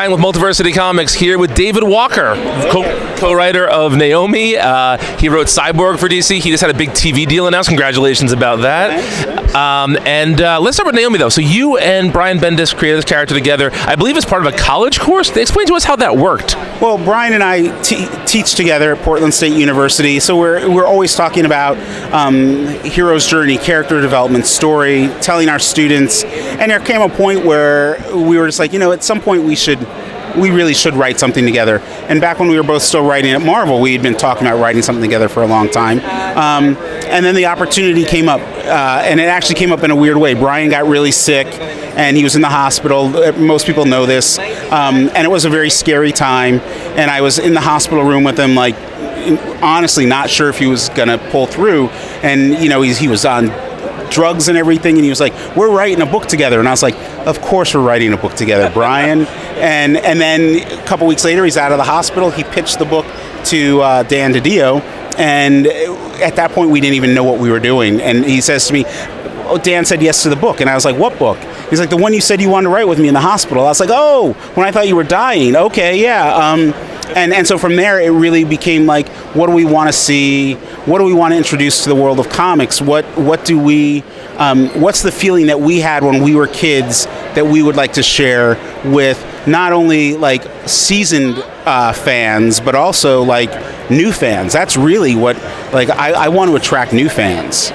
Brian with Multiversity Comics here with David Walker, co-writer of Naomi. He wrote Cyborg for DC. He just had a big TV deal announced. Congratulations about that. Let's start with Naomi, though. So you and Brian Bendis created this character together, I believe, as part of a college course. Explain to us how that worked. Well, Brian and I teach together at Portland State University, so we're always talking about hero's journey, character development, story, telling our students. And there came a point where we were just like, at some point we really should write something together. And back when we were both still writing at Marvel, we had been talking about writing something together for a long time. And then the opportunity came up, and it actually came up in a weird way. Brian got really sick, and he was in the hospital. Most people know this. And it was a very scary time. And I was in the hospital room with him, like, honestly not sure if he was going to pull through. And, he was on drugs and everything, and he was like, we're writing a book together. And I was like, of course we're writing a book together, Brian. And then a couple weeks later, he's out of the hospital. He pitched the book to Dan DiDio, and at that point we didn't even know what we were doing. And he says to me, oh, Dan said yes to the book. And I was like, what book? He's like, the one you said you wanted to write with me in the hospital. I was like, oh, when I thought you were dying. Okay, yeah. And so from there, it really became like, what do we want to see? What do we want to introduce to the world of comics? What's the feeling that we had when we were kids that we would like to share with not only like seasoned fans, but also like new fans? That's really what, like, I want to attract new fans.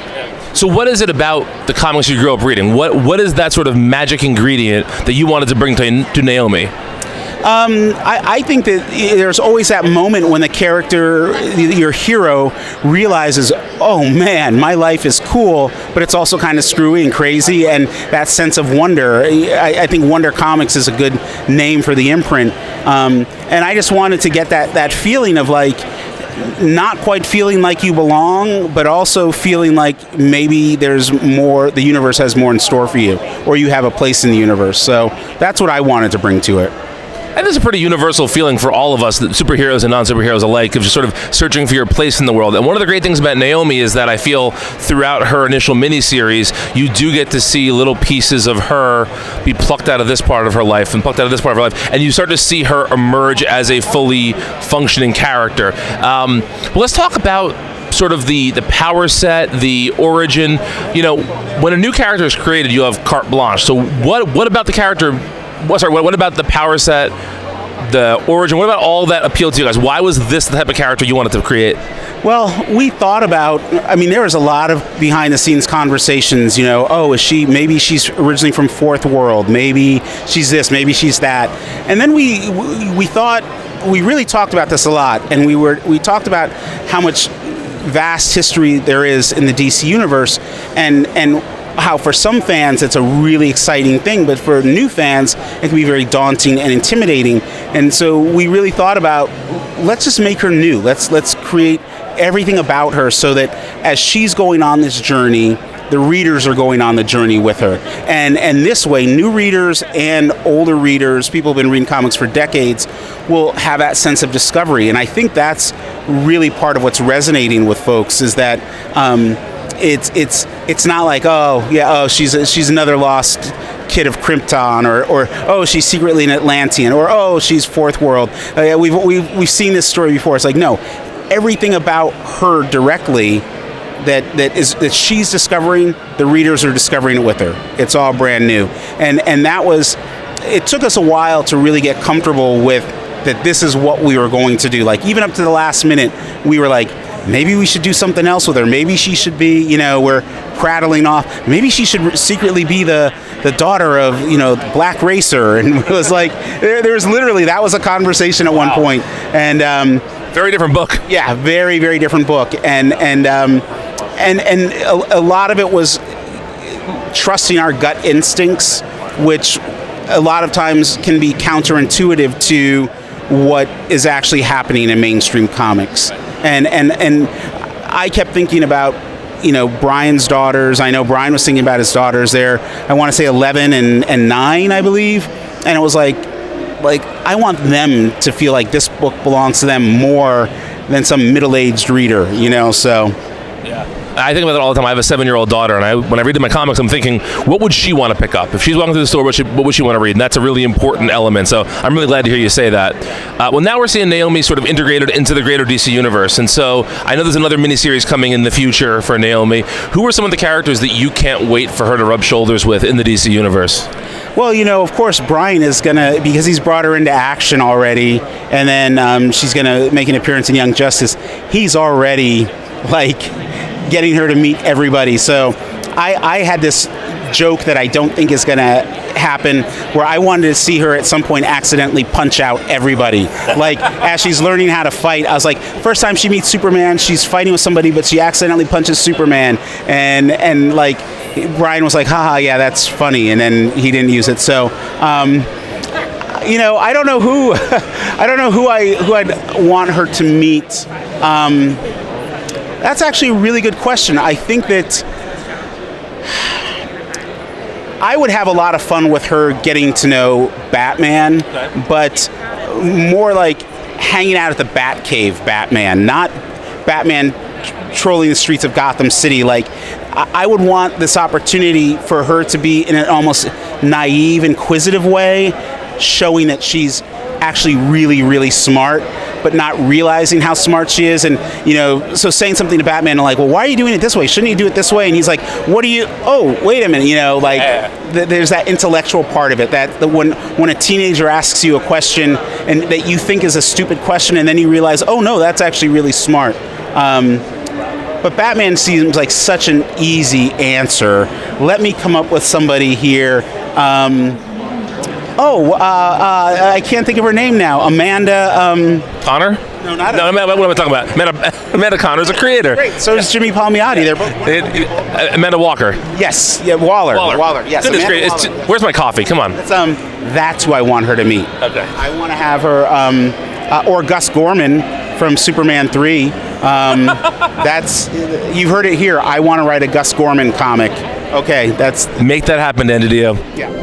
So what is it about the comics you grew up reading? What is that sort of magic ingredient that you wanted to bring to Naomi? I think that there's always that moment when the character, your hero, realizes, oh man, my life is cool, but it's also kind of screwy and crazy, and that sense of wonder. I think Wonder Comics is a good name for the imprint. And I just wanted to get that feeling of like, not quite feeling like you belong, but also feeling like maybe there's more, the universe has more in store for you, or you have a place in the universe. So that's what I wanted to bring to it. And there's a pretty universal feeling for all of us, that superheroes and non-superheroes alike, of just sort of searching for your place in the world. And one of the great things about Naomi is that I feel throughout her initial miniseries, you do get to see little pieces of her be plucked out of this part of her life and plucked out of this part of her life, and you start to see her emerge as a fully functioning character. But let's talk about sort of the power set, the origin. When a new character is created, you have carte blanche. So what about the character? What about the power set, the origin? What about all that appealed to you guys? Why was this the type of character you wanted to create? Well, we thought about, there was a lot of behind-the-scenes conversations, maybe she's originally from Fourth World, maybe she's this, maybe she's that. And then we thought, we really talked about this a lot, and we talked about how much vast history there is in the DC universe, and how for some fans it's a really exciting thing, but for new fans it can be very daunting and intimidating. And so we really thought about, let's just make her new. Let's create everything about her so that as she's going on this journey, the readers are going on the journey with her. And this way, new readers and older readers, people who've been reading comics for decades, will have that sense of discovery. And I think that's really part of what's resonating with folks, is that it's not like, she's another lost kid of Krypton, or oh, she's secretly an Atlantean, or oh, she's Fourth World. We've seen this story before. It's like, no, everything about her directly that she's discovering, the readers are discovering it with her. It's all brand new, and it took us a while to really get comfortable with that. This is what we were going to do. Like, even up to the last minute, we were like, maybe we should do something else with her. Maybe she should be, we're prattling off. Maybe she should secretly be the daughter of, Black Racer. And it was like, there's literally, that was a conversation at one point. And very different book. Yeah, very, very different book. And a lot of it was trusting our gut instincts, which a lot of times can be counterintuitive to what is actually happening in mainstream comics. And I kept thinking about, Brian's daughters. I know Brian was thinking about his daughters. They're, I want to say 11 and 9, I believe. And it was like I want them to feel like this book belongs to them more than some middle-aged reader, so. Yeah. I think about it all the time. I have a 7-year-old daughter, and when I read my comics, I'm thinking, what would she want to pick up? If she's walking through the store, what would she want to read? And that's a really important element. So I'm really glad to hear you say that. Well, now we're seeing Naomi sort of integrated into the greater DC universe, and so I know there's another miniseries coming in the future for Naomi. Who are some of the characters that you can't wait for her to rub shoulders with in the DC universe? Well, of course, Brian is going to, because he's brought her into action already, and then she's going to make an appearance in Young Justice. He's already, getting her to meet everybody. So I had this joke that I don't think is going to happen, where I wanted to see her at some point accidentally punch out everybody. As she's learning how to fight, I was like, first time she meets Superman, she's fighting with somebody, but she accidentally punches Superman. And Brian was like, haha, yeah, that's funny, and then he didn't use it. So, I don't know who, who I'd want her to meet. That's actually a really good question. I think that I would have a lot of fun with her getting to know Batman, but more like hanging out at the Batcave Batman, not Batman trolling the streets of Gotham City. I would want this opportunity for her to be in an almost naive, inquisitive way, showing that she's actually really, really smart, but not realizing how smart she is. And, so saying something to Batman and well, why are you doing it this way? Shouldn't you do it this way? And he's like, oh, wait a minute, there's that intellectual part of it, that when a teenager asks you a question and that you think is a stupid question, and then you realize, oh no, that's actually really smart. But Batman seems like such an easy answer. Let me come up with somebody here. I can't think of her name now. Amanda. Connor? No, not. No, what am I talking about? Amanda Connor's a creator. Great. So is Jimmy Palmiotti. They're both. Amanda Walker. Yes. Yeah. Waller. Yes. Goodness gracious. Where's my coffee? Come on. That's who I want her to meet. Okay. I want to have her, or Gus Gorman from Superman 3. You've heard it here. I want to write a Gus Gorman comic. Okay. Make that happen, Dan DiDio. Yeah.